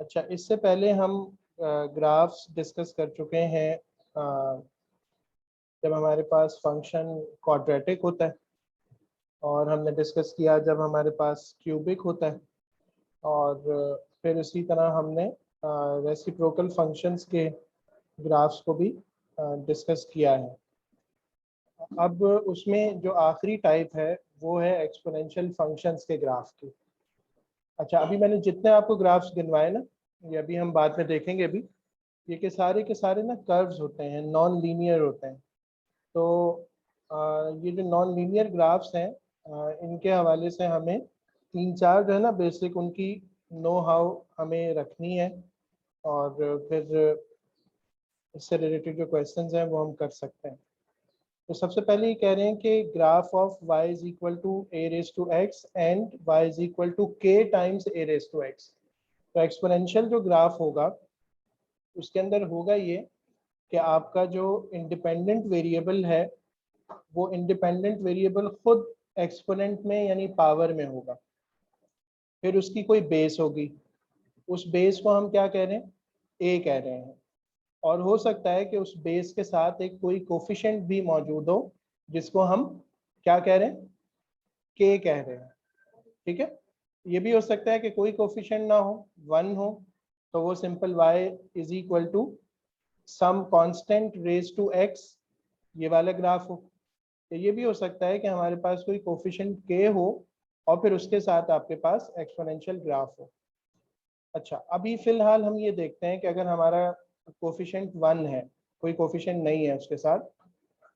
अच्छा, इससे पहले हम ग्राफ्स डिस्कस कर चुके हैं जब हमारे पास फंक्शन क्वाड्रेटिक होता है, और हमने डिस्कस किया जब हमारे पास क्यूबिक होता है, और फिर इसी तरह हमने रेसिप्रोकल फंक्शंस के ग्राफ्स को भी डिस्कस किया है। अब उसमें जो आखिरी टाइप है वो है एक्सपोनेंशियल फंक्शंस के ग्राफ की। अच्छा, अभी मैंने जितने आपको ग्राफ्स गिनवाए ना, ये अभी हम बाद में देखेंगे भी, ये के सारे ना कर्व्स होते हैं, नॉन लीनियर होते हैं। तो ये जो नॉन लीनियर ग्राफ्स हैं, इनके हवाले से हमें 3-4 जो है ना बेसिक उनकी नो हाउ हमें रखनी है, और फिर इससे रिलेटेड जो क्वेश्चंस हैं वो हम कर सकते हैं। तो सबसे पहले ये कह रहे हैं कि graph of y is equal to a raise to x and y is equal to k times a raise to x। तो एक्सपोनेंशियल जो ग्राफ होगा उसके अंदर होगा ये कि आपका जो इंडिपेंडेंट वेरिएबल है वो इंडिपेंडेंट वेरिएबल खुद एक्सपोनेंट में यानी पावर में होगा। फिर उसकी कोई बेस होगी, उस बेस को हम क्या कह रहे हैं, a कह रहे हैं। और हो सकता है कि उस बेस के साथ एक कोई कोफिशिएंट भी मौजूद हो जिसको हम क्या कह रहे हैं, k कह रहे हैं। ठीक है, ये भी हो सकता है कि कोई कोफिशिएंट ना हो, 1 हो, तो वो simple y is equal to some constant raise to x, ये वाला ग्राफ हो। तो ये भी हो सकता है कि हमारे पास कोई कोफिशिएंट k हो और फिर उसके साथ आपके पास एक्सपोनेंशियल ग्राफ हो। अच्छा, अभी फिलहाल हम ये देखते हैं कि अगर हमारा कोफिशिएंट 1 है, कोई कोफिशिएंट नहीं है उसके साथ,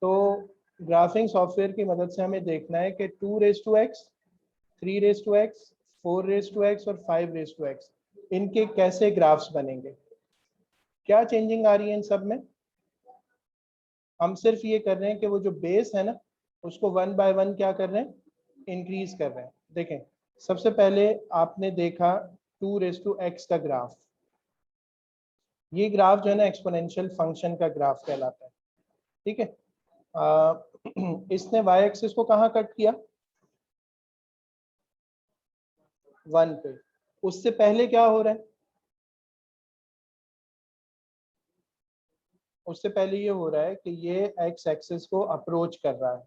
तो ग्राफिंग सॉफ्टवेयर की मदद से हमें देखना है कि 2 raise to x, 3 raise to x, 4 raise to x और 5 रेज टू एक्स, इनके कैसे ग्राफ्स बनेंगे, क्या चेंजिंग आ रही है इन सब में। हम सिर्फ ये कर रहे हैं कि वो जो बेस है ना उसको 1 बाय 1 क्या कर रहे हैं, इंक्रीज कर रहे हैं। देखें, सबसे पहले आपने देखा 2 रेज टू एक्स का ग्राफ, ये ग्राफ जो है ना एक्सपोनेंशियल फंक्शन का ग्राफ कहलाता है। ठीक है, इसने y एक्सिस को कहाँ कट किया, 1 पे। उससे पहले क्या हो रहा है, उससे पहले ये हो रहा है कि ये x एक्सिस को अप्रोच कर रहा है,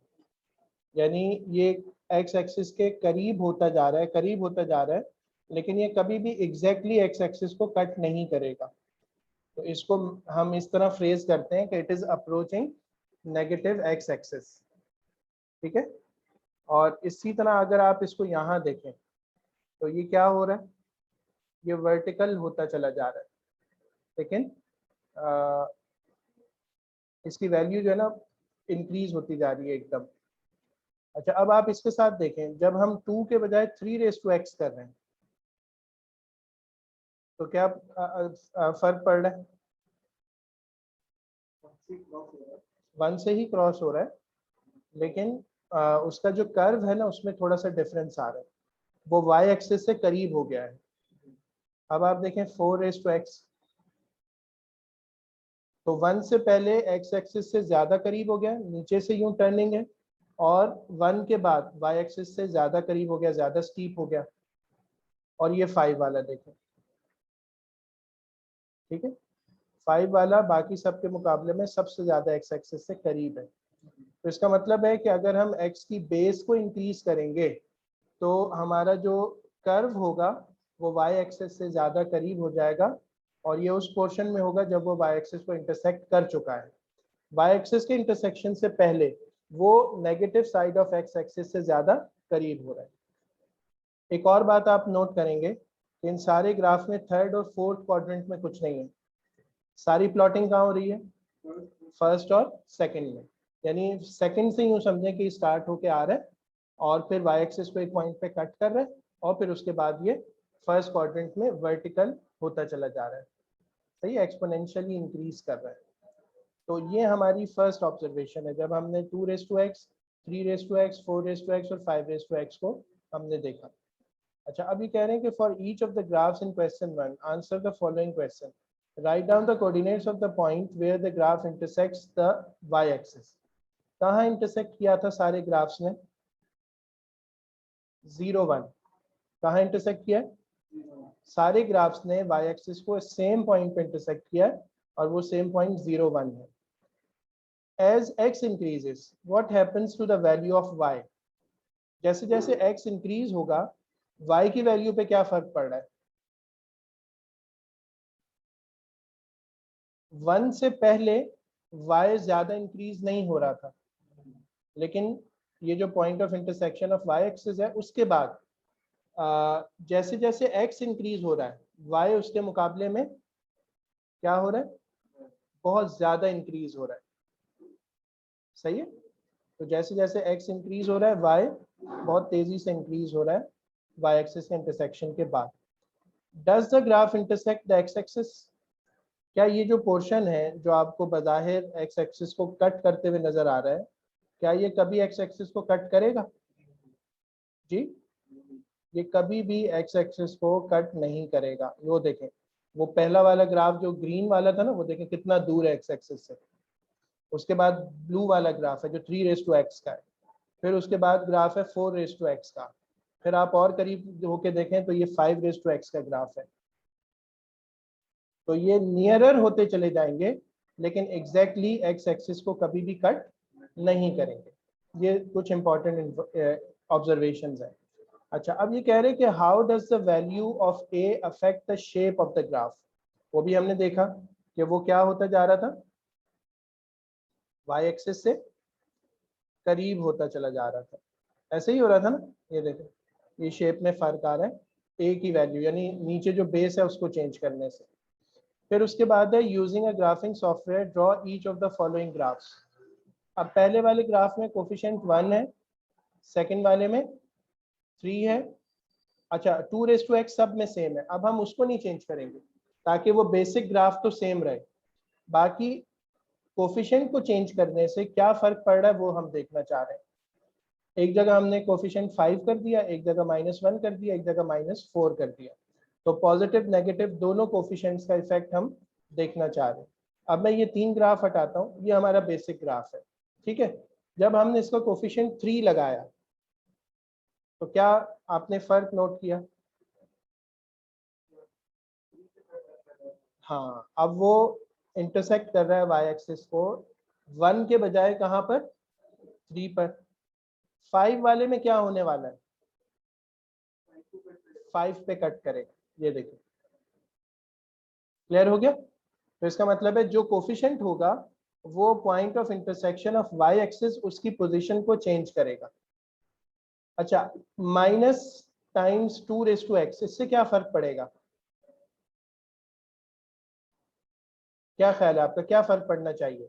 यानी ये x एक्सिस के करीब होता जा रहा है, करीब होता जा रहा है, लेकिन ये कभी भी एग्जैक्टली x एक्सिस को कट नहीं करेगा। तो इसको हम इस तरह फ्रेज करते हैं कि it is approaching negative x axis. ठीक है, और इसी तरह अगर आप इसको यहाँ देखें तो ये क्या हो रहा है, ये वर्टिकल होता चला जा रहा है, लेकिन इसकी वैल्यू जो है ना इंक्रीज होती जा रही है एकदम। अच्छा, अब आप इसके साथ देखें, जब हम 2 के बजाय 3 रेज टू एक्स कर रहे हैं तो क्या फर्क पड़ रहा है, 1 से ही क्रॉस हो रहा है, लेकिन उसका जो कर्व है ना उसमें थोड़ा सा डिफरेंस आ रहा है, वो y एक्सिस से करीब हो गया है। अब आप देखें 4 रेज टू एक्स, तो 1 से पहले x एक्सिस से ज्यादा करीब हो गया, नीचे से यूं टर्निंग है, और 1 के बाद y एक्सिस से ज्यादा करीब हो गया, ज्यादा स्टीप हो गया। और ये 5 वाला देखें, ठीक है, 5 वाला बाकी सब के मुकाबले में सबसे ज्यादा x एक्सिस से करीब है। तो इसका मतलब है कि अगर हम x की बेस को इंक्रीज करेंगे तो हमारा जो कर्व होगा वो y एक्सिस से ज्यादा करीब हो जाएगा, और ये उस पोर्शन में होगा जब वो y एक्सिस को इंटरसेक्ट कर चुका है। y एक्सिस के इंटरसेक्शन से पहले वो negative side of x axis से ज्यादा करीब हो रहा है। एक और बात आप नोट करेंगे कि इन सारे ग्राफ में थर्ड और फोर्थ क्वाड्रेंट में कुछ नहीं है, सारी प्लॉटिंग कहाँ हो रही है, फर्स्ट और सेकंड में। यानी सेकंड से यूं समझें कि स्टार्ट होके आ रहा है और फिर y एक्सिस को एक पॉइंट पे कट कर रहा है, और फिर उसके बाद ये फर्स्ट क्वाड्रेंट में वर्टिकल होता चला जा रहा है। सही, एक्सपोनेंशियली इंक्रीज कर रहा है। तो ये हमारी फर्स्ट ऑब्जर्वेशन है जब हमने 2 raise to x, 3 raise to x, 4 raise to x और 5 रेज टू एक्स को हमने देखा। अच्छा, अभी कह रहे हैं कि for each of the graphs in question 1 answer the following question, write down the coordinates of the point where the graph intersects the y axis. कहाँ इंटरसेक्ट किया था सारे ग्राफ्स ने, 0 1, कहाँ इंटरसेक्ट किया है, सारे ग्राफ्स ने वाई एक्सिस को सेम पॉइंट पे इंटरसेक्ट किया है और वो सेम पॉइंट 0, 1 है। As x increases, what happens to the value of y? जैसे जैसे x इंक्रीज होगा y की वैल्यू पे क्या फर्क पड़ रहा है? 1 से पहले y ज्यादा इंक्रीज नहीं हो रहा था, लेकिन ये जो point of intersection of y axis है उसके बाद जैसे जैसे x इंक्रीज हो रहा है y उसके मुकाबले में क्या हो रहा है? बहुत ज्यादा इंक्रीज हो रहा है। सही है। तो जैसे जैसे x इंक्रीज हो रहा है y बहुत तेजी से इंक्रीज हो रहा है y एक्सिस के इंटरसेक्शन के बाद। Does the graph intersect the x axis? क्या ये जो पोर्शन है जो आपको बज़ाहिर x एक्सिस को कट करते हुए नजर आ रहा है, क्या ये कभी x एक्सिस को कट करेगा? जी, ये कभी भी x एक्सिस को कट नहीं करेगा। वो देखें, वो पहला वाला ग्राफ जो ग्रीन वाला था ना, वो देखें कितना दूर है x एक्सिस से। उसके बाद ब्लू वाला ग्राफ है जो 3 रेज़ टू x का है, फिर उसके बाद ग्राफ है 4 रेज़ टू x का, फिर आप और करीब होके देखें तो ये 5 रेज़ टू x का ग्राफ है। तो ये नियरर होते चले जाएंगे लेकिन एग्जैक्टली x एक्सिस को कभी भी कट नहीं करेंगे। ये कुछ इंपॉर्टेंट ऑब्जर्वेशंस है। अच्छा, अब ये कह रहे हैं कि how does the value of a affect the shape of the graph? वो भी हमने देखा कि वो क्या होता जा रहा था, y एक्सिस से करीब होता चला जा रहा था। ऐसे ही हो रहा था ना, ये देखो ये शेप में फर्क आ रहा है a की वैल्यू, यानी नीचे जो बेस है उसको चेंज करने से। फिर उसके बाद है using a graphic software draw each of the following graphs. अब पहले वाले ग्राफ में कोफिशिएंट 1 है, सेकंड वाले में 3 है। अच्छा, 2 रेज़ टू x सब में सेम है, अब हम उसको नहीं चेंज करेंगे ताकि वो बेसिक ग्राफ तो सेम रहे। बाकी कोफिशिएंट को चेंज करने से क्या फर्क पड़ रहा है वो हम देखना चाह रहे हैं। एक जगह हमने कोफिशिएंट 5 कर दिया, एक जगह -1 कर दिया, एक जगह -4 कर दिया। तो पॉजिटिव नेगेटिव दोनों कोफिशिएंट्स का इफेक्ट हम देखना चाह रहे हैं। अब मैं ये 3 ग्राफ हटाता हूँ, ये हमारा बेसिक ग्राफ है, ठीक है। जब हमने इसका कोफिशिएंट 3 लगाया तो क्या आपने फर्क नोट किया? हाँ, अब वो इंटरसेक्ट कर रहा है वाई एक्सिस को 1 के बजाय कहाँ पर? 3 पर। 5 वाले में क्या होने वाला है? 5 पे कट करेगा। ये देखिए, क्लियर हो गया? तो इसका मतलब है जो कोफिशिएंट होगा वो point of intersection of y axis उसकी पोजीशन को चेंज करेगा। अच्छा, minus times 2 raise to x, इससे क्या फर्क पड़ेगा? क्या ख्याल है आपका, क्या फर्क पड़ना चाहिए?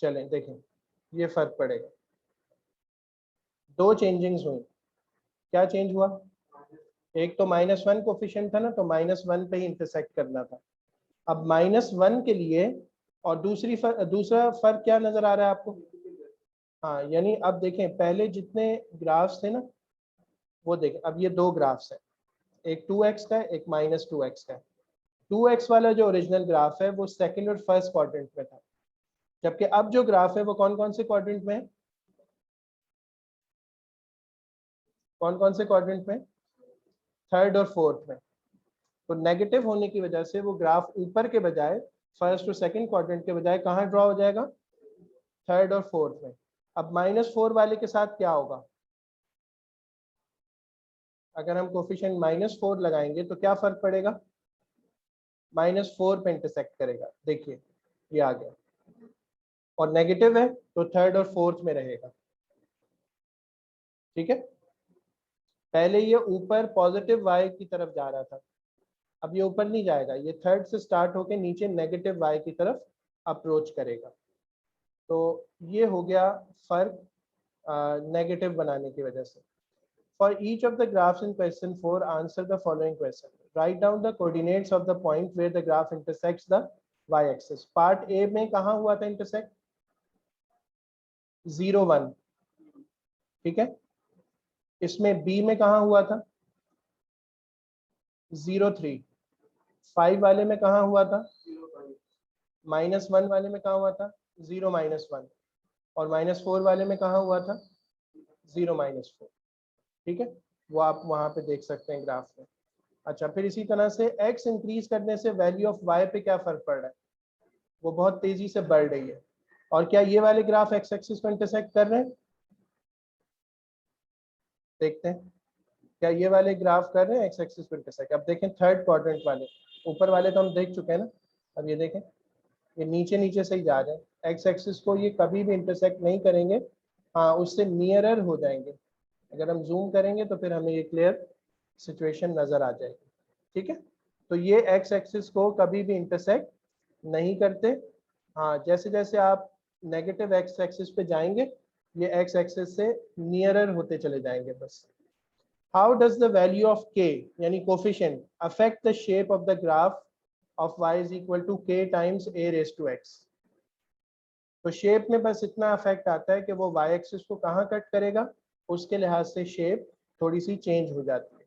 चलें देखें, ये फर्क पड़ेगा। दो चेंजिंग्स हुई। क्या चेंज हुआ? एक तो -1 कोफिशिएंट था ना, तो -1 पे ही इंटरसेक्ट करना था। अब -1 के लिए और दूसरा फर्क क्या नजर आ रहा है आपको? हाँ, यानी अब देखें पहले जितने ग्राफ्स थे ना, वो देखें अब ये 2 ग्राफ्स हैं, एक 2x का है, एक -2x का है। 2x वाला जो ओरिजिनल ग्राफ है वो सेकंड और फर्स्ट क्वाड्रेंट में था, जबकि अब जो ग्राफ है वो कौन कौन से क्वाड्रेंट में है? कौन कौन से क्वाड्रेंट में? थर्ड और फोर्थ में। तो नेगेटिव होने की वजह से वो ग्राफ ऊपर के बजाय फर्स्ट और सेकंड क्वाड्रेंट के बजाय कहाँ ड्रॉ हो जाएगा? थर्ड और फोर्थ में। अब -4 वाले के साथ क्या होगा? अगर हम कोफिशिएंट -4 लगाएंगे तो क्या फर्क पड़ेगा? -4 पे इंटरसेक्ट करेगा। देखिए ये आ गया, और नेगेटिव है तो थर्ड और फोर्थ में रहेगा। ठीक है, पहले ये ऊपर पॉजिटिव y की तरफ जा रहा था, अब ये ऊपर नहीं जाएगा, ये थर्ड से स्टार्ट होके नीचे नेगेटिव y की तरफ अप्रोच करेगा। तो ये हो गया फर्क नेगेटिव बनाने की वजह से। For each of the graphs in question 4, answer the following question. Write down the coordinates of the point where the graph intersects the y-axis. Part A में कहाँ हुआ था intersect? 0, 1, ठीक है। इसमें B में कहाँ हुआ था? 0, 3। 5 वाले में कहाँ हुआ था? -1 वाले में कहाँ हुआ था? 0, -1। और -4 वाले में कहाँ हुआ था, 0 -4। ठीक है, वो आप वहाँ पे देख सकते हैं ग्राफ में। अच्छा, फिर इसी तरह से x इंक्रीज करने से वैल्यू ऑफ y पे क्या फर्क पड़ रहा है, वो बहुत तेजी से बढ़ रही है। और क्या ये वाले ग्राफ x एक्सिस को इंटरसेक्ट कर रहे हैं, देखते हैं क्या ये वाले ग्राफ कर रहे हैं x एक्सिस को इंटरसेक्ट। अब देखें थर्ड क्वाड्रेंट वाले, ऊपर वाले तो हम देख चुके हैं ना, अब ये देखें ये नीचे नीचे से ही जा रहे हैं, x एक्सिस को ये कभी भी इंटरसेक्ट नहीं करेंगे, हाँ उससे नियरर हो जाएंगे। अगर हम जूम करेंगे तो फिर हमें ये क्लियर सिचुएशन नजर आ जाएगी। ठीक है, तो ये x एक्सिस को कभी भी इंटरसेक्ट नहीं करते। हाँ, जैसे जैसे आप नेगेटिव x एक्सिस पे जाएंगे ये x एक्सिस से नियरर होते चले जाएंगे बस। How does the value of k यानी coefficient affect the shape of the graph of y is equal to k times a raise to x। तो शेप में बस इतना अफेक्ट आता है कि वो y एक्सिस को कहाँ कट करेगा, उसके लिहाज से शेप थोड़ी सी चेंज हो जाती है।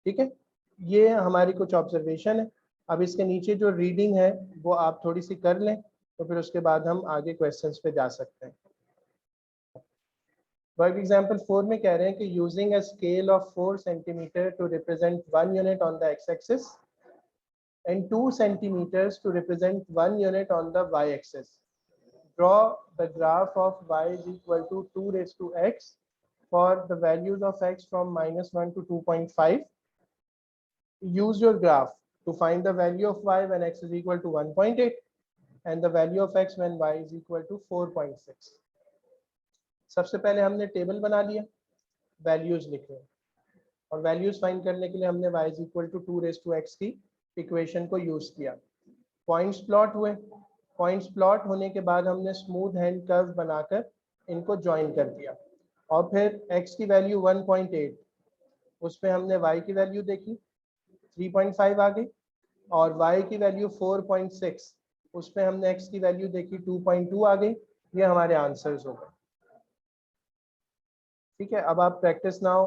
ठीक है, ये हमारी कुछ ऑब्जर्वेशन है। अब इसके नीचे जो रीडिंग है वो आप थोड़ी सी कर लें, तो फिर उसके बाद हम आगे क्वेश्चंस पे जा सकते हैं। वर्क एग्जांपल 4 में कह रहे हैं कि using a scale of 4 centimetre to represent 1 unit on the x axis and 2 centimeters to represent 1 unit on the y-axis. Draw the graph of y is equal to 2 raised to x for the values of x from -1 to 2.5. Use your graph to find the value of y when x is equal to 1.8 and the value of x when y is equal to 4.6. सबसे पहले हमने table बना लिया, values लिख रहे हैं, और values find करने के लिए हमने y is equal to 2 raised to x की इक्वेशन को यूज किया। पॉइंट्स प्लॉट हुए, पॉइंट्स प्लॉट होने के बाद हमने स्मूथ हैंड कर्व बनाकर इनको ज्वाइन कर दिया, और फिर x की वैल्यू 1.8, उस पर हमने y की वैल्यू देखी 3.5 आ गई, और y की वैल्यू 4.6, उस पर हमने x की वैल्यू देखी 2.2 आ गई। ये हमारे आंसर्स हो गए। ठीक है, अब आप प्रैक्टिस नाउ